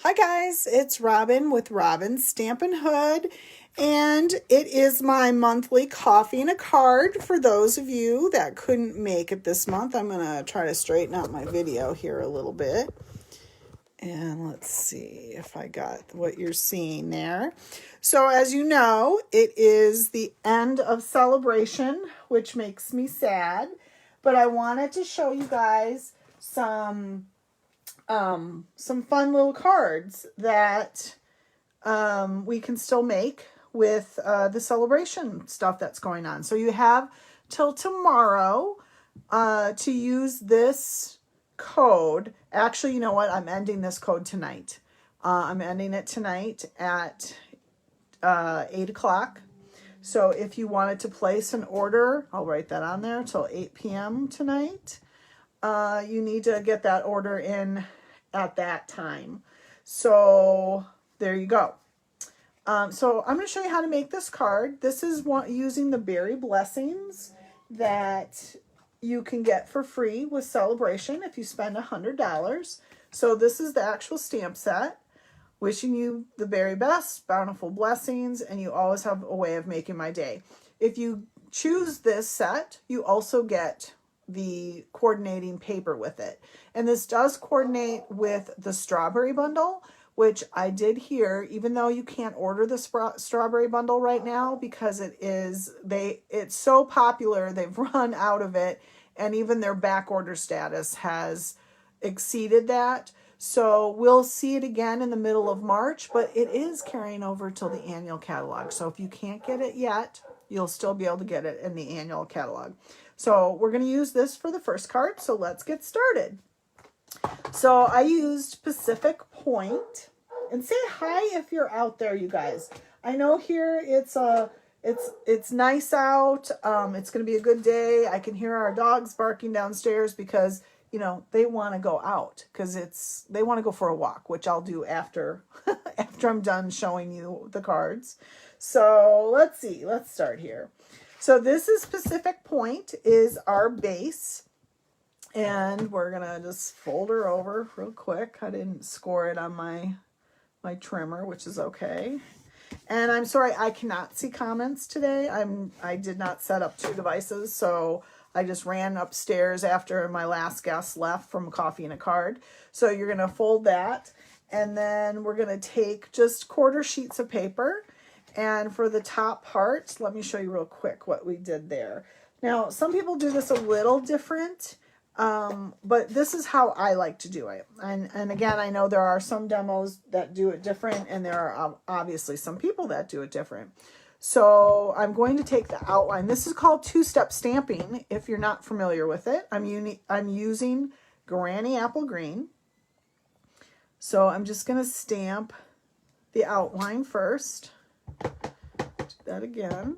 Hi guys, it's Robin with Robin's Stampin' Hood, and it is my monthly coffee and a card for those of you that couldn't make it this month. I'm going to try to straighten out my video here a little bit. And let's see if I got what you're seeing there. So as you know, it is the end of Sale-a-Bration, which makes me sad, but I wanted to show you guys some fun little cards that we can still make with the Sale-a-Bration stuff that's going on. So you have till tomorrow to use this code. Actually, you know what? I'm ending this code tonight. I'm ending it tonight at 8 o'clock. So if you wanted to place an order, I'll write that on there, till 8 p.m. tonight. You need to get that order in at that time. So there you go. So I'm going to show you how to make this card. This is using the berry blessings that you can get for free with Sale-a-Bration if you spend $100. So this is the actual stamp set. Wishing you the very best, bountiful blessings, and you always have a way of making my day. If you choose this set, you also get the coordinating paper with it. And this does coordinate with the strawberry bundle, which I did hear, even though you can't order the strawberry bundle right now because it's so popular, they've run out of it, and even their back order status has exceeded that. So we'll see it again in the middle of March, but it is carrying over till the annual catalog. So if you can't get it yet, you'll still be able to get it in the annual catalog. So we're going to use this for the first card. So let's get started. So I used Pacific Point, and say hi if you're out there, you guys. I know here it's nice out. It's going to be a good day. I can hear our dogs barking downstairs because, you know, they want to go out because they want to go for a walk, which I'll do after I'm done showing you the cards. So let's see. Let's start here. So this is Pacific Point is our base. And we're going to just fold her over real quick. I didn't score it on my trimmer, which is okay. And I'm sorry, I cannot see comments today. I did not set up two devices, so I just ran upstairs after my last guest left from Coffee and a Card. So you're going to fold that, and then we're going to take just quarter sheets of paper. And for the top part, let me show you real quick what we did there. Now, some people do this a little different, but this is how I like to do it. And again, I know there are some demos that do it different, and there are obviously some people that do it different. So I'm going to take the outline. This is called two-step stamping. If you're not familiar with it, I'm using Granny Apple Green. So I'm just going to stamp the outline first. Do that again.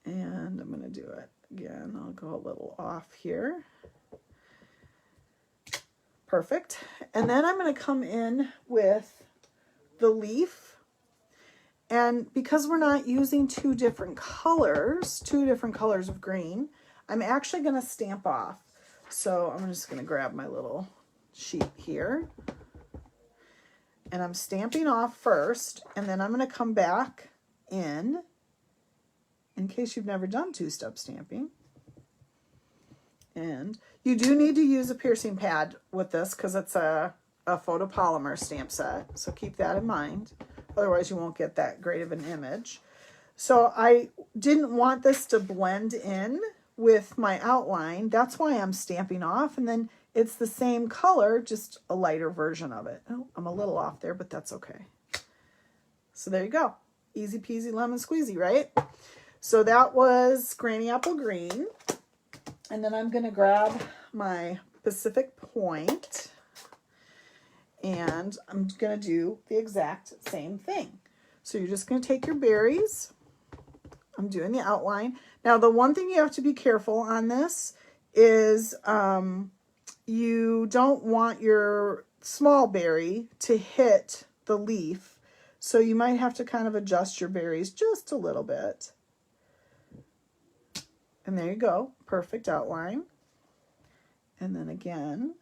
And I'm going to do it again. I'll go a little off here. Perfect. And then I'm going to come in with the leaf. And because we're not using two different colors of green, I'm actually going to stamp off. So I'm just going to grab my little sheet here. And I'm stamping off first, and then I'm going to come back in case you've never done two-step stamping. And you do need to use a piercing pad with this because it's a photopolymer stamp set. So keep that in mind. Otherwise, you won't get that great of an image. So I didn't want this to blend in with my outline. That's why I'm stamping off. And then it's the same color, just a lighter version of it. Oh, I'm a little off there, but that's okay. So there you go. Easy peasy lemon squeezy, right? So that was Granny Apple Green. And then I'm going to grab my Pacific Point. And I'm going to do the exact same thing. So you're just going to take your berries. I'm doing the outline. Now, the one thing you have to be careful on this is you don't want your small berry to hit the leaf. So you might have to kind of adjust your berries just a little bit. And there you go. Perfect outline. And then again,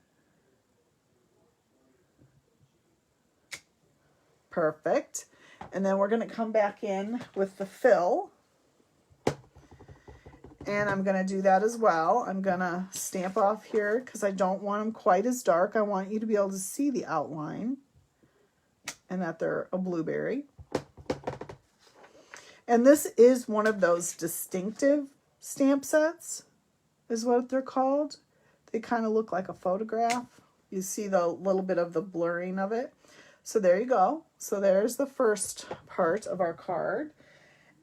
Perfect. And then we're going to come back in with the fill. And I'm going to do that as well. I'm going to stamp off here because I don't want them quite as dark. I want you to be able to see the outline and that they're a blueberry. And this is one of those distinctive stamp sets, is what they're called. They kind of look like a photograph. You see the little bit of the blurring of it. So there you go. So there's the first part of our card.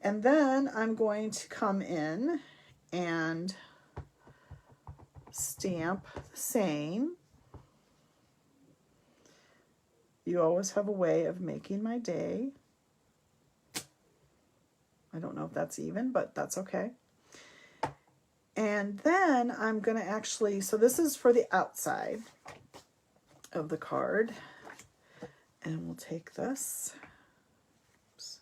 And then I'm going to come in and stamp the same. You always have a way of making my day. I don't know if that's even, but that's okay. And then I'm going to actually, so this is for the outside of the card. And we'll take this. Oops.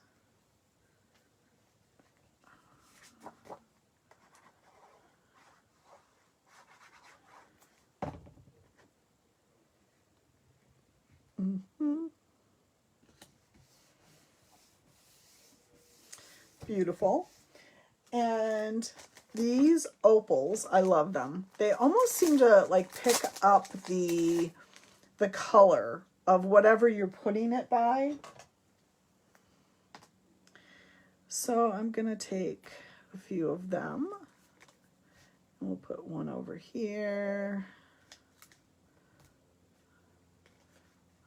Beautiful. And these opals, I love them. They almost seem to like pick up the color of whatever you're putting it by. So I'm going to take a few of them. We'll put one over here.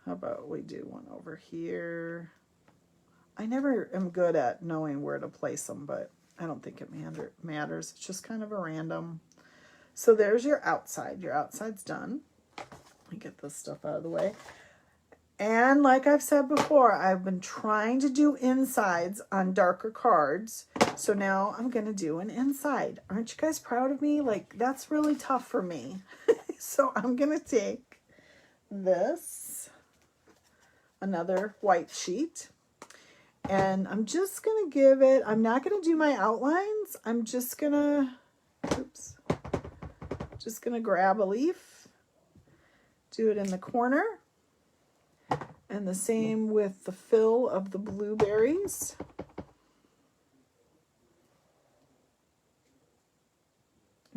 How about we do one over here? I never am good at knowing where to place them, but I don't think it matters. It's just kind of a random. So there's your outside. Your outside's done. Let me get this stuff out of the way. And like I've said before, I've been trying to do insides on darker cards. So now I'm going to do an inside. Aren't you guys proud of me? Like, that's really tough for me. So I'm going to take this, another white sheet. And I'm just going to give it, I'm not going to do my outlines. I'm just going to, just going to grab a leaf, do it in the corner. And the same with the fill of the blueberries.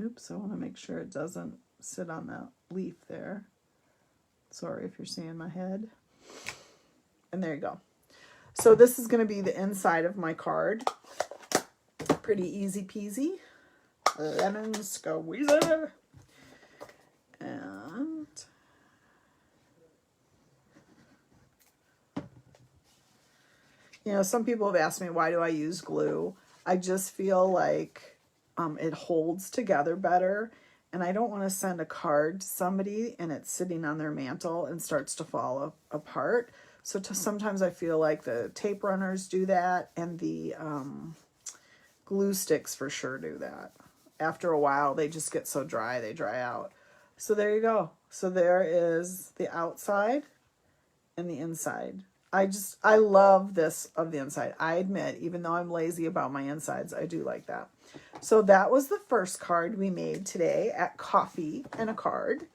Oops, I want to make sure it doesn't sit on that leaf there. Sorry if you're seeing my head. And there you go. So this is going to be the inside of my card. Pretty easy peasy. Lemon squeezer. And you know, some people have asked me, why do I use glue? I just feel like it holds together better. And I don't want to send a card to somebody and it's sitting on their mantle and starts to fall apart. So sometimes I feel like the tape runners do that, and the glue sticks for sure do that. After a while, they just get so dry, they dry out. So there you go. So there is the outside and the inside. I love this of the inside. I admit, even though I'm lazy about my insides, I do like that. So that was the first card we made today at Coffee and a Card.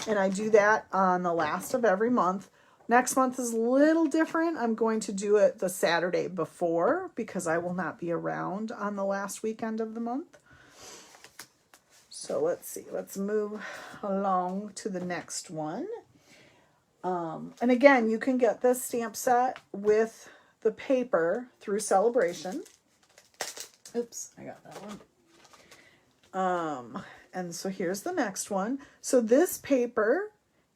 And I do that on the last of every month. Next month is a little different. I'm going to do it the Saturday before because I will not be around on the last weekend of the month. So let's see. Let's move along to the next one. And again, you can get this stamp set with the paper through Sale-a-Bration. Oops, I got that one. And so here's the next one. So this paper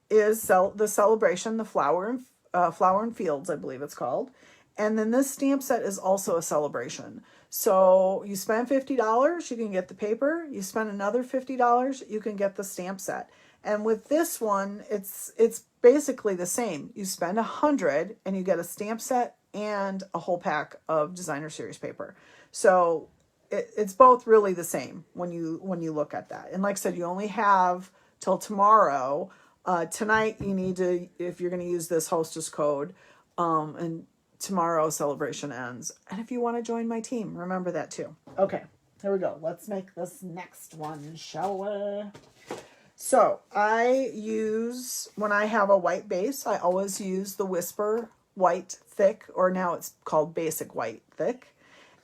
is the Sale-a-Bration, the Flower and Fields, I believe it's called. And then this stamp set is also a Sale-a-Bration. So you spend $50, you can get the paper. You spend another $50, you can get the stamp set. And with this one, it's basically the same. You spend $100 and you get a stamp set and a whole pack of designer series paper. So it's both really the same when you look at that. And like I said, you only have till tomorrow. Tonight you need to, if you're going to use this hostess code, and tomorrow Sale-a-Bration ends. And if you want to join my team, remember that too. Okay, here we go. Let's make this next one, shall we? So I use, when I have a white base, I always use the Whisper white thick, or now it's called basic white thick.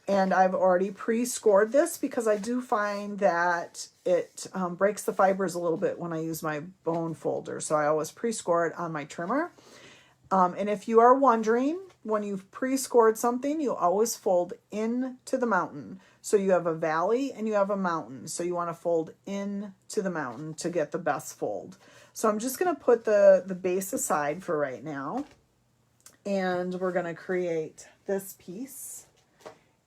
And I've already pre-scored this because I do find that it breaks the fibers a little bit when I use my bone folder. So I always pre-score it on my trimmer. And if you are wondering, when you've pre-scored something, you always fold into the mountain. So you have a valley and you have a mountain. So you want to fold into the mountain to get the best fold. So I'm just going to put the base aside for right now. And we're going to create this piece.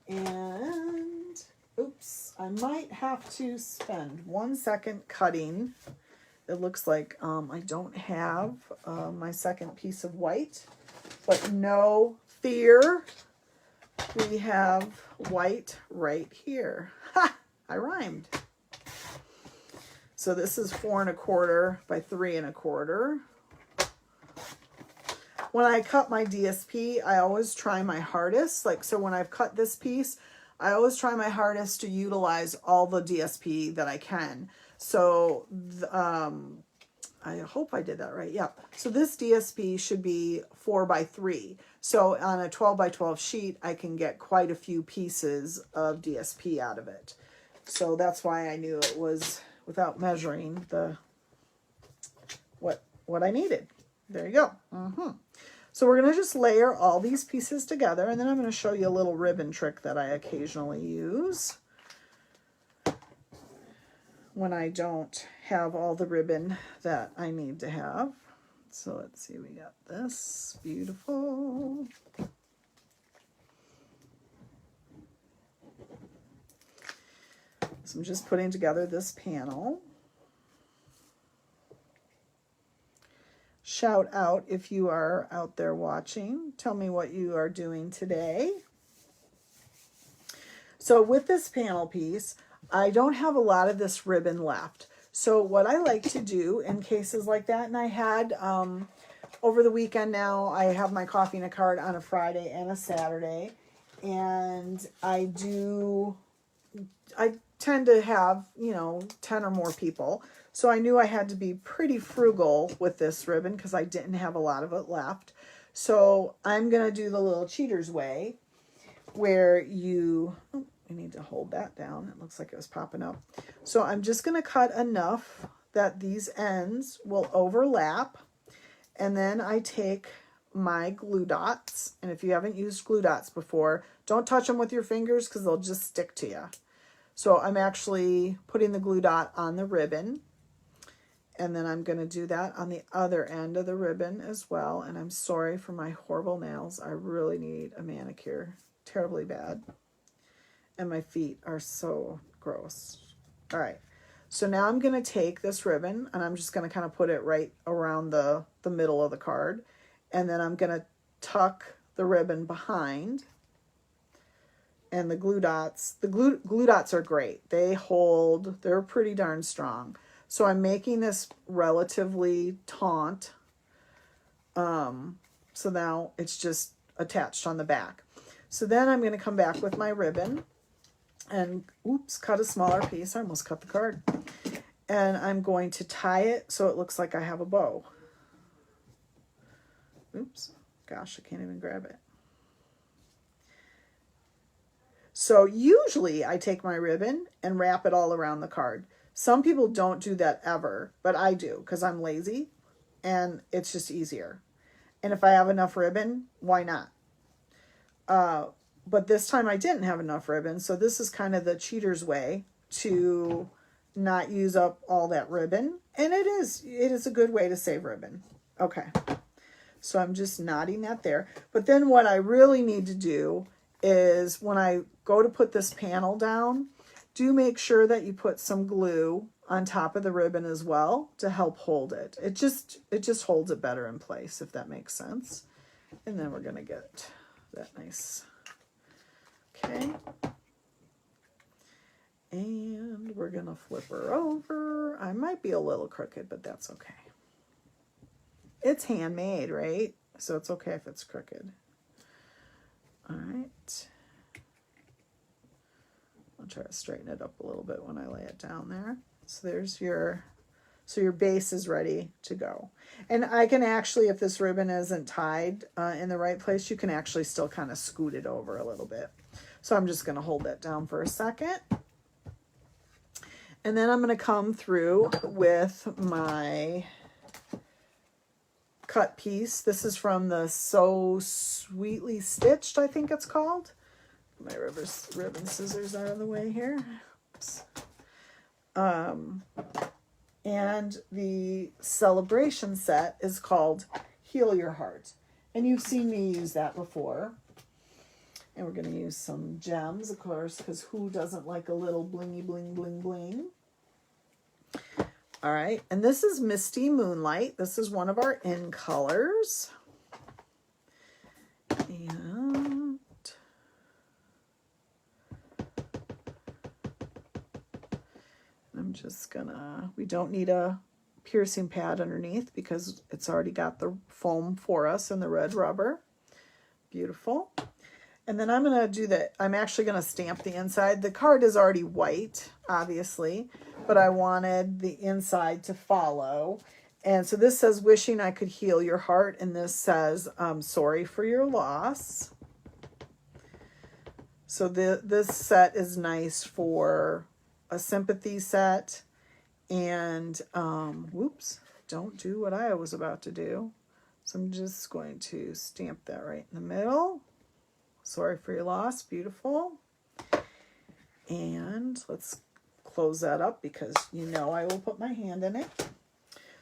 And, oops, I might have to spend 1 second cutting. It looks like I don't have my second piece of white, but no fear. We have white right here. Ha! I rhymed. So this is 4 1/4 by 3 1/4. When I cut my DSP, I always try my hardest. Like, so when I've cut this piece, I always try my hardest to utilize all the DSP that I can. So, I hope I did that right. Yep. So this DSP should be 4 by 3. So on a 12 by 12 sheet, I can get quite a few pieces of DSP out of it. So that's why I knew it was, without measuring, what I needed. There you go. So we're going to just layer all these pieces together, and then I'm going to show you a little ribbon trick that I occasionally use when I don't have all the ribbon that I need to have. So let's see, we got this. Beautiful. So I'm just putting together this panel. Shout out if you are out there watching. Tell me what you are doing today. So with this panel piece, I don't have a lot of this ribbon left. So what I like to do in cases like that, and I had over the weekend now, I have my coffee and a card on a Friday and a Saturday. And I tend to have, 10 or more people. So I knew I had to be pretty frugal with this ribbon because I didn't have a lot of it left. So I'm going to do the little cheater's way where you, I need to hold that down. It looks like it was popping up. So I'm just going to cut enough that these ends will overlap. And then I take my glue dots. And if you haven't used glue dots before, don't touch them with your fingers because they'll just stick to you. So I'm actually putting the glue dot on the ribbon. And then I'm going to do that on the other end of the ribbon as well. And I'm sorry for my horrible nails. I really need a manicure. Terribly bad. And my feet are so gross. All right. So now I'm going to take this ribbon and I'm just going to kind of put it right around the middle of the card. And then I'm going to tuck the ribbon behind. And the glue dots are great. They hold, they're pretty darn strong. So I'm making this relatively taut. So now it's just attached on the back. So then I'm going to come back with my ribbon and, oops, cut a smaller piece. I almost cut the card. And I'm going to tie it so it looks like I have a bow. Oops, gosh, I can't even grab it. So usually I take my ribbon and wrap it all around the card. Some people don't do that ever, but I do because I'm lazy and it's just easier. And if I have enough ribbon, why not? But this time I didn't have enough ribbon, so this is kind of the cheater's way to not use up all that ribbon. And it is a good way to save ribbon. Okay, so I'm just knotting that there. But then what I really need to do is when I go to put this panel down, do make sure that you put some glue on top of the ribbon as well to help hold it. It just holds it better in place, if that makes sense. And then we're going to get that nice. Okay. And we're going to flip her over. I might be a little crooked, but that's okay. It's handmade, right? So it's okay if it's crooked. All right. I'll try to straighten it up a little bit when I lay it down there. So there's your So your base is ready to go. And I can actually, if this ribbon isn't tied in the right place, you can actually still kind of scoot it over a little bit. So I'm just going to hold that down for a second. And then I'm going to come through with my cut piece. This is from the So Sweetly Stitched, I think it's called. My ribbon scissors out of the way here. Oops. And the Sale-a-Bration set is called Heal Your Heart. And you've seen me use that before. And we're going to use some gems, of course, because who doesn't like a little blingy bling bling bling? All right, and this is Misty Moonlight. This is one of our in colors. And I'm just gonna, we don't need a piercing pad underneath because it's already got the foam for us and the red rubber. Beautiful. And then I'm going to do that. I'm actually going to stamp the inside. The card is already white, obviously, but I wanted the inside to follow. And so this says, wishing I could heal your heart. And this says, sorry for your loss. So this set is nice for a sympathy set. And, whoops, don't do what I was about to do. So I'm just going to stamp that right in the middle. Sorry for your loss. Beautiful. And let's close that up because you know I will put my hand in it.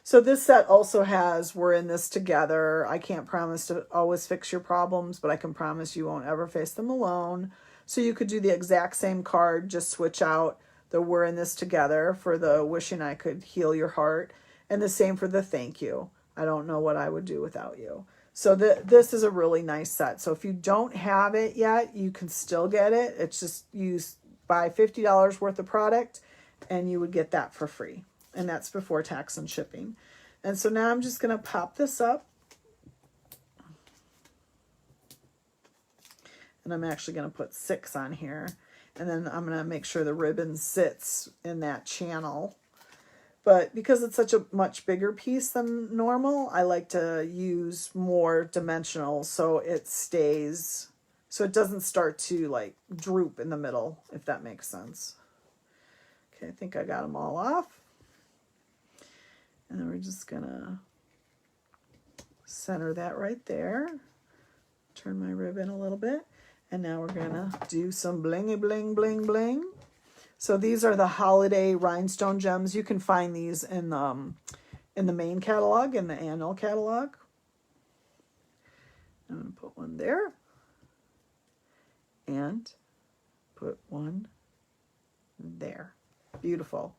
So this set also has, we're in this together. I can't promise to always fix your problems, but I can promise you won't ever face them alone. So you could do the exact same card, just switch out the we're in this together for the wishing I could heal your heart. And the same for the thank you. I don't know what I would do without you. So this is a really nice set. So if you don't have it yet, you can still get it. It's just you buy $50 worth of product and you would get that for free. And that's before tax and shipping. And so now I'm just going to pop this up. And I'm actually going to put 6 on here. And then I'm going to make sure the ribbon sits in that channel. But because it's such a much bigger piece than normal, I like to use more dimensional so it stays, so it doesn't start to like droop in the middle, if that makes sense. Okay, I think I got them all off. And then we're just gonna center that right there. Turn my ribbon a little bit. And now we're gonna do some blingy bling bling bling. So these are the holiday rhinestone gems. You can find these in the main catalog, in the annual catalog. I'm going to put one there. And put one there. Beautiful.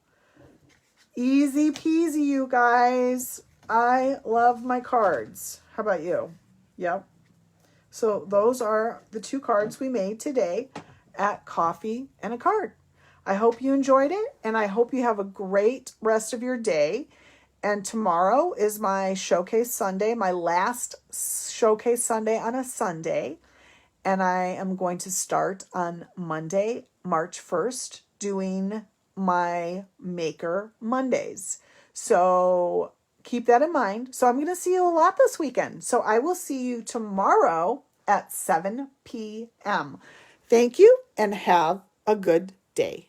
Easy peasy, you guys. I love my cards. How about you? Yep. So those are the 2 cards we made today at Coffee and a Card. I hope you enjoyed it, and I hope you have a great rest of your day. And tomorrow is my Showcase Sunday, my last Showcase Sunday on a Sunday. And I am going to start on Monday, March 1st, doing my Maker Mondays. So keep that in mind. So I'm going to see you a lot this weekend. So I will see you tomorrow at 7 p.m. Thank you, and have a good day.